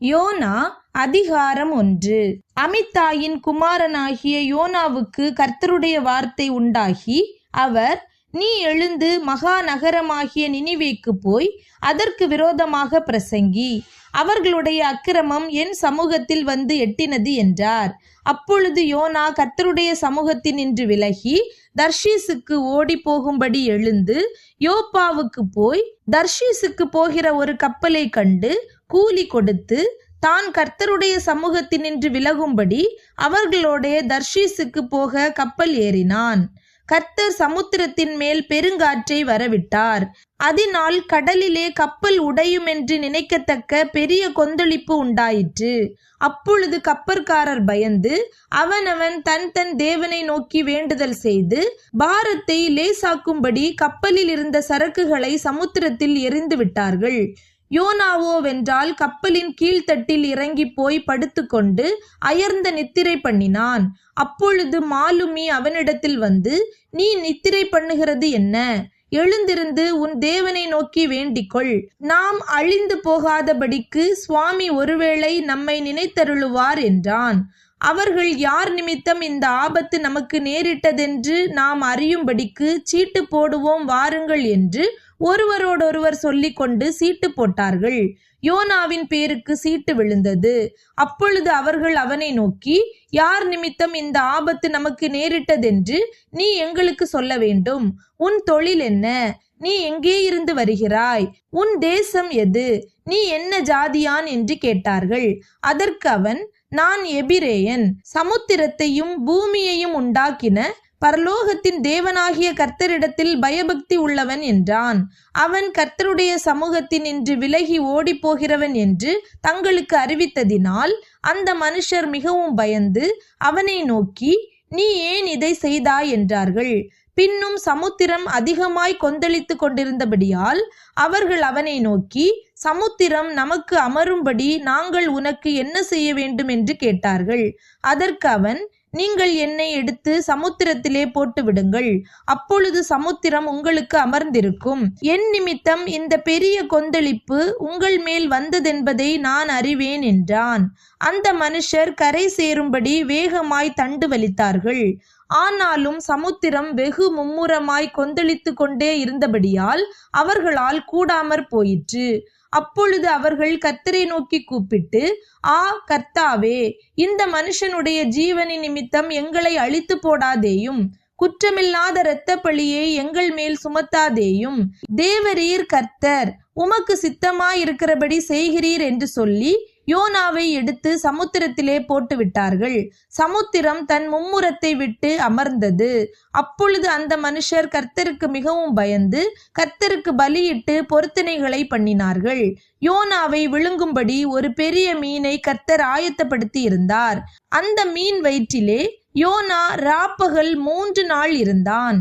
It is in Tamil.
யோனா அதிகாரம் 1. அமித்தாயின் குமாரனாகிய யோனாவுக்கு கர்த்தருடைய வார்த்தை உண்டாகி, அவர், நீ எழுந்து மகா நகரமாகிய நினிவேக்கு போய் அதற்கு விரோதமாக பிரசங்கி, அவர்களுடைய அக்கிரமம் என் சமூகத்தில் வந்து எட்டினது என்றார். அப்பொழுது யோனா கர்த்தருடைய சமூகத்தினின்று விலகி தர்ஷீசுக்கு ஓடி போகும்படி எழுந்து யோப்பாவுக்கு போய் தர்ஷீசுக்கு போகிற ஒரு கப்பலை கண்டு கூலி கொடுத்து தான் கர்த்தருடைய சமூகத்தினின்று விலகும்படி அவர்களோட தர்ஷீசுக்கு போக கப்பல் ஏறினான். கர்த்தர் சமுத்திரத்தின் மேல் பெருங்காற்றை வரவிட்டார். அதனால் கடலிலே கப்பல் உடையும் என்று நினைக்கத்தக்க பெரிய கொந்தளிப்பு உண்டாயிற்று. அப்பொழுது கப்பற்காரர் பயந்து அவனவன் தன் தன் தேவனை நோக்கி வேண்டுதல் செய்து பாரத்தை லேசாக்கும்படி கப்பலில் இருந்த சரக்குகளை சமுத்திரத்தில் எறிந்து விட்டார்கள். யோனாவோ வென்றால் கப்பலின் கீழ்த்தட்டில் இறங்கி போய் படுத்துக்கொண்டு அயர்ந்த நித்திரை பண்ணினான். அப்பொழுது மாலுமி அவனிடத்தில் வந்து, நீ நித்திரை பண்ணுகிறது என்ன? எழுந்திருந்து உன் தேவனை நோக்கி வேண்டிக்கொள். நாம் அழிந்து போகாதபடிக்கு சுவாமி ஒருவேளை நம்மை நினைத்தருளுவார் என்றான். அவர்கள், யார் நிமித்தம் இந்த ஆபத்து நமக்கு நேரிட்டதென்று நாம் அறியும்படிக்கு சீட்டு போடுவோம் வாருங்கள் என்று ஒருவரோடொருவர் சொல்லிக் கொண்டு சீட்டு போட்டார்கள். யோனாவின் பேருக்கு சீட்டு விழுந்தது. அப்பொழுது அவர்கள் அவனை நோக்கி, யார் நிமித்தம் இந்த ஆபத்து நமக்கு நேரிட்டதென்று நீ எங்களுக்கு சொல்ல வேண்டும். உன் தொழில் என்ன? நீ எங்கே இருந்து வருகிறாய்? உன் தேசம் எது? நீ என்ன ஜாதியான் என்று கேட்டார்கள். அதற்கு அவன், நான் எபிரேயன், சமுத்திரத்தையும் பூமியையும் உண்டாக்கின பரலோகத்தின் தேவனாகிய கர்த்தரிடத்தில் பயபக்தி உள்ளவன் என்றான். அவன் கர்த்தருடைய சமூகத்தினின்று விலகி ஓடி போகிறவன் என்று தங்களுக்கு அறிவித்ததினால் அந்த மனுஷர் மிகவும் பயந்து அவனை நோக்கி, நீ ஏன் இதை செய்தாய் என்றார்கள். பின்னும் சமுத்திரம் அதிகமாய் கொந்தளித்து கொண்டிருந்தபடியால் அவர்கள் அவனை நோக்கி, சமுத்திரம் நமக்கு அமரும்படி நாங்கள் உனக்கு என்ன செய்ய வேண்டும் என்று கேட்டார்கள். அதற்கு அவன், நீங்கள் என்னை எடுத்து சமுத்திரத்திலே போட்டு விடுங்கள், அப்பொழுது சமுத்திரம் உங்களுக்கு அமர்ந்திருக்கும். என் நிமித்தம் இந்த பெரிய கொந்தளிப்பு உங்கள் மேல் வந்ததென்பதை நான் அறிவேன் என்றான். அந்த மனுஷர் கரை சேரும்படி வேகமாய் தண்டு வலித்தார்கள். ஆனாலும் சமுத்திரம் வெகு மும்முரமாய் கொந்தளித்து கொண்டே இருந்தபடியால் அவர்களால் கூடாமற் போயிற்று. அப்பொழுது அவர்கள் கர்த்தரை நோக்கி கூப்பிட்டு, ஆ கர்த்தாவே, இந்த மனுஷனுடைய ஜீவனின் நிமித்தம் எங்களை அழித்து போடாதேயும், குற்றமில்லாத இரத்த பழியை எங்கள் மேல் சுமத்தாதேயும். தேவரீர் கர்த்தர், உமக்கு சித்தமாயிருக்கிறபடி செய்கிறீர் என்று சொல்லி யோனாவை எடுத்து சமுத்திரத்திலே போட்டு விட்டார்கள். சமுத்திரம் தன் மும்முரத்தை விட்டு அமர்ந்தது. அப்பொழுது அந்த மனுஷர் கர்த்தருக்கு மிகவும் பயந்து கர்த்தருக்கு பலியிட்டு பொருத்தனைகளை பண்ணினார்கள். யோனாவை விழுங்கும்படி ஒரு பெரிய மீனை கர்த்தர் ஆயத்தப்படுத்தி இருந்தார். அந்த மீன் வயிற்றிலே யோனா ராப்பகல் 3 நாள் இருந்தான்.